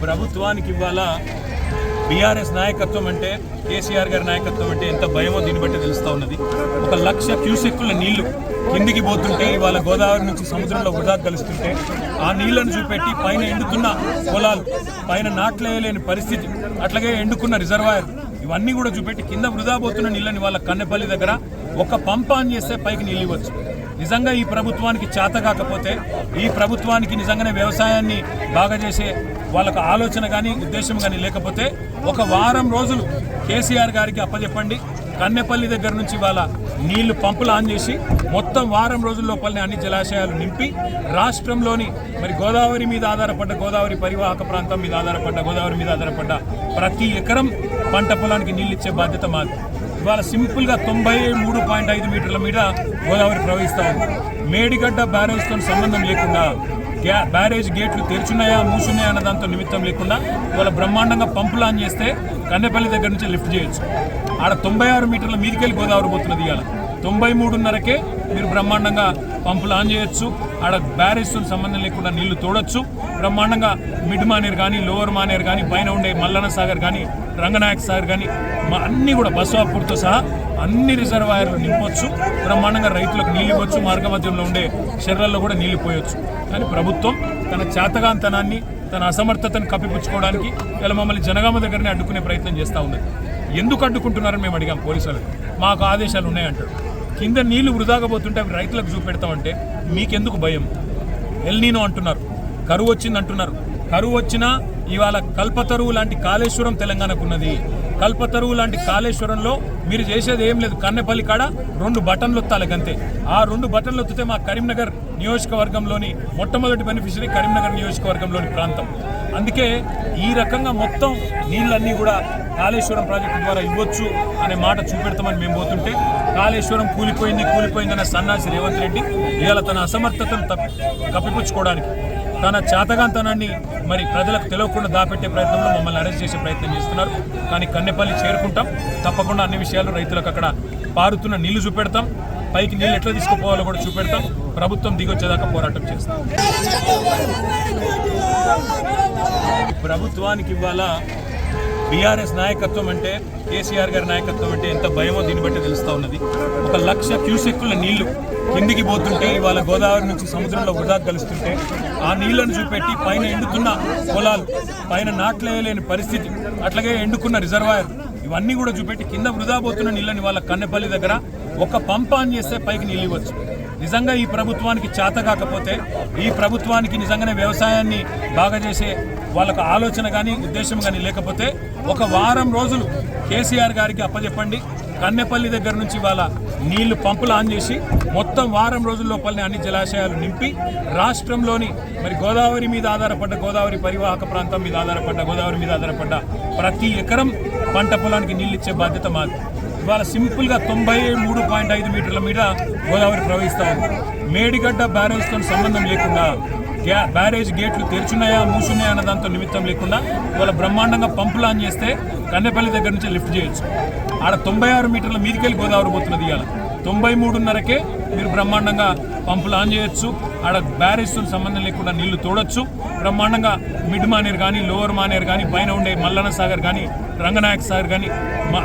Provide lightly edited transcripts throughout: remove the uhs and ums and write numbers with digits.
ప్రభుత్వానికి ఇవాళ బీఆర్ఎస్ నాయకత్వం అంటే కేసీఆర్ గారి నాయకత్వం అంటే ఎంత భయమో దీన్ని బట్టి తెలుస్తూ ఉన్నది. 1,00,000 క్యూసెక్కుల నీళ్లు కిందికి పోతుంటే ఇవాళ గోదావరి నుంచి సముద్రంలో వృధా కలుస్తుంటే ఆ నీళ్లను చూపెట్టి పైన ఎండుతున్న పొలాలు, పైన నాట్లేయలేని పరిస్థితి, అట్లాగే ఎండుకున్న రిజర్వాయర్ ఇవన్నీ కూడా చూపెట్టి కింద వృధా పోతున్న నీళ్ళని వాళ్ళ కన్నెపల్లి దగ్గర ఒక పంప్ ఆన్ చేస్తే పైకి నీళ్ళు ఇవ్వచ్చు. నిజంగా ఈ ప్రభుత్వానికి చేత కాకపోతే, ఈ ప్రభుత్వానికి నిజంగానే వ్యవసాయాన్ని బాగా చేసే వాళ్ళకు ఆలోచన కానీ ఉద్దేశం కానీ లేకపోతే ఒక వారం రోజులు కేసీఆర్ గారికి అప్పచెప్పండి. కన్నెపల్లి దగ్గర నుంచి వాళ్ళ నీళ్లు పంపులు ఆన్ చేసి మొత్తం వారం రోజుల లోపలనే అన్ని జలాశయాలు నింపి రాష్ట్రంలోని మరి గోదావరి మీద ఆధారపడ్డ, గోదావరి పరివాహక ప్రాంతం మీద ఆధారపడ్డ, గోదావరి మీద ఆధారపడ్డ ప్రతి ఎకరం పంట పొలానికి నీళ్ళు ఇచ్చే బాధ్యత మాది. ఇవాళ సింపుల్గా 93.5 మీటర్ల మీద గోదావరి ప్రవహిస్తూ ఉంది. మేడిగడ్డ బ్యారేజ్తో సంబంధం లేకుండా, బ్యారేజ్ గేట్లు తెరుచున్నాయా మూసున్నాయా అన్న దాంతో నిమిత్తం లేకుండా ఇవాళ బ్రహ్మాండంగా పంపులు ఆన్ చేస్తే కన్నెపల్లి దగ్గర నుంచి లిఫ్ట్ చేయొచ్చు. ఆడ 96 మీటర్ల మీదికెళ్ళి గోదావరి పోతున్నది. ఇవాళ 93.5కే మీరు బ్రహ్మాండంగా పంపులు ఆన్ చేయొచ్చు. ఆడ బ్యారేజ్తో సంబంధం లేకుండా నీళ్లు తోడొచ్చు. బ్రహ్మాండంగా మిడ్ మానేర్ కానీ, లోవర్ మానేర్ కానీ, పైన ఉండే మల్లన్న సాగర్ కానీ, రంగనాయక్ సాగర్ కానీ అన్నీ కూడా బస్వాపూర్తో సహా అన్ని రిజర్వాయర్లు నింపొచ్చు. బ్రహ్మాండంగా రైతులకు నీళ్ళు ఇవ్వచ్చు. మార్గ మధ్యంలో ఉండే చెర్రల్లో కూడా నీళ్లు పోయొచ్చు. కానీ ప్రభుత్వం తన చేతగాంతనాన్ని, తన అసమర్థతను కప్పిపుచ్చుకోవడానికి ఇలా మమ్మల్ని జనగామ దగ్గరనే అడ్డుకునే ప్రయత్నం చేస్తూ ఉన్నది. ఎందుకు అడ్డుకుంటున్నారని మేము అడిగాం పోలీసులకు. మాకు ఆదేశాలు ఉన్నాయంటాడు. కింద నీళ్లు వృధాగా పోతుంటే అవి రైతులకు చూపెడతామంటే మీకెందుకు భయం? ఎల్నీనో అంటున్నారు, కరువు వచ్చింది అంటున్నారు. కరువు వచ్చినా ఇవాళ కల్పతరువు లాంటి కాళేశ్వరం తెలంగాణకు ఉన్నది. కల్పతరువు లాంటి కాళేశ్వరంలో మీరు చేసేది ఏం లేదు. కన్నెపల్లి కాడ 2 బటన్లు ఒత్తాలి అంతే. ఆ 2 బటన్లు ఒత్తితే మా కరీంనగర్ నియోజకవర్గంలోని మొట్టమొదటి బెనిఫిషరీ కరీంనగర్ నియోజకవర్గంలోని ప్రాంతం. అందుకే ఈ రకంగా మొత్తం నీళ్ళన్నీ కూడా కాళేశ్వరం ప్రాజెక్టు ద్వారా ఇవ్వచ్చు అనే మాట చూపెడతామని మేము పోతుంటే కాళేశ్వరం కూలిపోయిందన్న సన్నాసి రేవంత్ రెడ్డి ఇవాళ తన అసమర్థతను కప్పిపుచ్చుకోవడానికి, తన చేతగాంతనాన్ని మరి ప్రజలకు తెలియకుండా దాపెట్టే ప్రయత్నంలో మమ్మల్ని అరెస్ట్ చేసే ప్రయత్నం చేస్తున్నారు. కానీ కన్నెపల్లి చేరుకుంటాం. తప్పకుండా అన్ని విషయాలు రైతులకు అక్కడ పారుతున్న నీళ్లు చూపెడతాం. పైకి నీళ్ళు ఎట్లా తీసుకుపోవాలో కూడా చూపెడతాం. ప్రభుత్వం దిగొచ్చేదాకా పోరాటం చేస్తాం. ప్రభుత్వానికి ఇవాళ బీఆర్ఎస్ నాయకత్వం అంటే కేసీఆర్ గారి నాయకత్వం అంటే ఎంత భయమో దీన్ని బట్టి తెలుస్తూ ఉన్నది. 1,00,000 క్యూసెక్కుల నీళ్లు కిందికి పోతుంటే ఇవాళ గోదావరి నుంచి సముద్రంలో వృధా కలుస్తుంటే ఆ నీళ్లను చూపెట్టి పైన ఎండుతున్న పొలాలు, పైన నాట్లేయలేని పరిస్థితి, అట్లాగే ఎండుకున్న రిజర్వాయర్ ఇవన్నీ కూడా చూపెట్టి కింద వృధా పోతున్న నీళ్ళని వాళ్ళ కన్నెపల్లి దగ్గర ఒక పంప్ ఆన్ చేస్తే పైకి నీళ్ళు ఇవ్వచ్చు. నిజంగా ఈ ప్రభుత్వానికి చేత కాకపోతే, ఈ ప్రభుత్వానికి నిజంగానే వ్యవసాయాన్ని బాగా చేసే వాళ్ళకు ఆలోచన కానీ ఉద్దేశం కానీ లేకపోతే ఒక వారం రోజులు కేసీఆర్ గారికి అప్పచెప్పండి. కన్నెపల్లి దగ్గర నుంచి వాళ్ళ నీళ్లు పంపులు ఆన్ చేసి మొత్తం వారం రోజుల లోపలనే అన్ని జలాశయాలు నింపి రాష్ట్రంలోని మరి గోదావరి మీద ఆధారపడ్డ, గోదావరి పరివాహక ప్రాంతం మీద ఆధారపడ్డ, గోదావరి మీద ఆధారపడ్డ ప్రతి ఎకరం పంట పొలానికి నీళ్ళు ఇచ్చే బాధ్యత మాది. ఇవాళ సింపుల్గా 93.5 మీటర్ల మీద గోదావరి ప్రవహిస్తూ ఉంది. మేడిగడ్డ బ్యారేజ్తో సంబంధం లేకుండా, బ్యారేజ్ గేట్లు తెరుచున్నాయా మూసున్నాయా అన్న దాంతో నిమిత్తం లేకుండా ఇవాళ బ్రహ్మాండంగా పంపులు ఆన్ చేస్తే కన్నెపల్లి దగ్గర నుంచి లిఫ్ట్ చేయొచ్చు. ఆడ 96 మీటర్ల మీదికెళ్ళి గోదావరి పోతున్నది. ఇవాళ 93.5కే మీరు బ్రహ్మాండంగా పంపులు ఆన్ చేయొచ్చు. ఆడ బ్యారేజ్తో సంబంధం లేకుండా నీళ్లు తోడొచ్చు. బ్రహ్మాండంగా మిడ్ మానేర్ కానీ, లోవర్ మానేర్ కానీ, పైన ఉండే మల్లన్న సాగర్ కానీ, రంగనాయక్ సాగర్ కానీ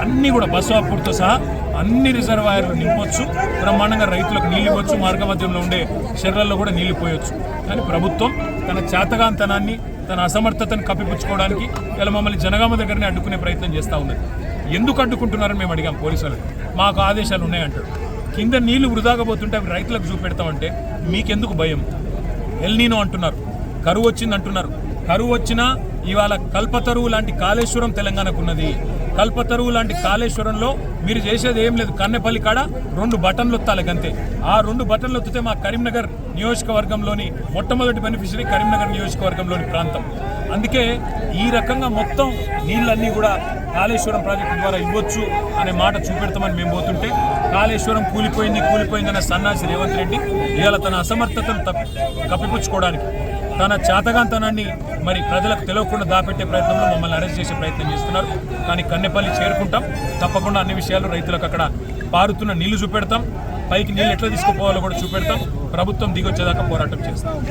అన్నీ కూడా బస్వాపూర్తో సహా అన్ని రిజర్వాయర్లు నింపొచ్చు. బ్రహ్మాండంగా రైతులకు నీళ్ళు ఇవ్వచ్చు. మార్గ మధ్యంలో ఉండే చెర్రల్లో కూడా నీళ్లు పోయొచ్చు. కానీ ప్రభుత్వం తన చేతగాంతనాన్ని, తన అసమర్థతను కప్పిపుచ్చుకోవడానికి ఇలా మమ్మల్ని జనగామ దగ్గరనే అడ్డుకునే ప్రయత్నం చేస్తూ ఉన్నది. ఎందుకు అడ్డుకుంటున్నారని మేము అడిగాం పోలీసులకు. మాకు ఆదేశాలు ఉన్నాయంటాడు. కింద నీళ్లు వృధాగా పోతుంటే అవి రైతులకు చూపెడతామంటే మీకెందుకు భయం? ఎల్నీనో అంటున్నారు, కరువు వచ్చింది అంటున్నారు. కరువు వచ్చినా ఇవాళ కల్పతరువు లాంటి కాళేశ్వరం తెలంగాణకు ఉన్నది. కల్పతరువు లాంటి కాళేశ్వరంలో మీరు చేసేది ఏం లేదు. కన్నెపల్లి కాడ 2 బటన్లు ఒత్తాలి అంతే. ఆ 2 బటన్లు ఒత్తితే మా కరీంనగర్ నియోజకవర్గంలోని మొట్టమొదటి బెనిఫిషరీ కరీంనగర్ నియోజకవర్గంలోని ప్రాంతం. అందుకే ఈ రకంగా మొత్తం నీళ్ళన్నీ కూడా కాళేశ్వరం ప్రాజెక్టు ద్వారా ఇవ్వచ్చు అనే మాట చూపెడతామని మేము పోతుంటే కాళేశ్వరం కూలిపోయిందన్న సన్నాసి రేవంత్ రెడ్డి ఇవాళ తన అసమర్థతను కప్పిపుచ్చుకోవడానికి, తన చేతగాంతనాన్ని మరి ప్రజలకు తెలియకుండా దాపెట్టే ప్రయత్నంలో మమ్మల్ని అరెస్ట్ చేసే ప్రయత్నం చేస్తున్నారు. కానీ కన్నెపల్లి చేరుకుంటాం. తప్పకుండా అన్ని విషయాలు రైతులకు అక్కడ పారుతున్న నీళ్లు చూపెడతాం. పైకి నీళ్ళు ఎట్లా తీసుకుపోవాలో కూడా చూపెడతాం. ప్రభుత్వం దిగొచ్చేదాకా పోరాటం చేస్తాం.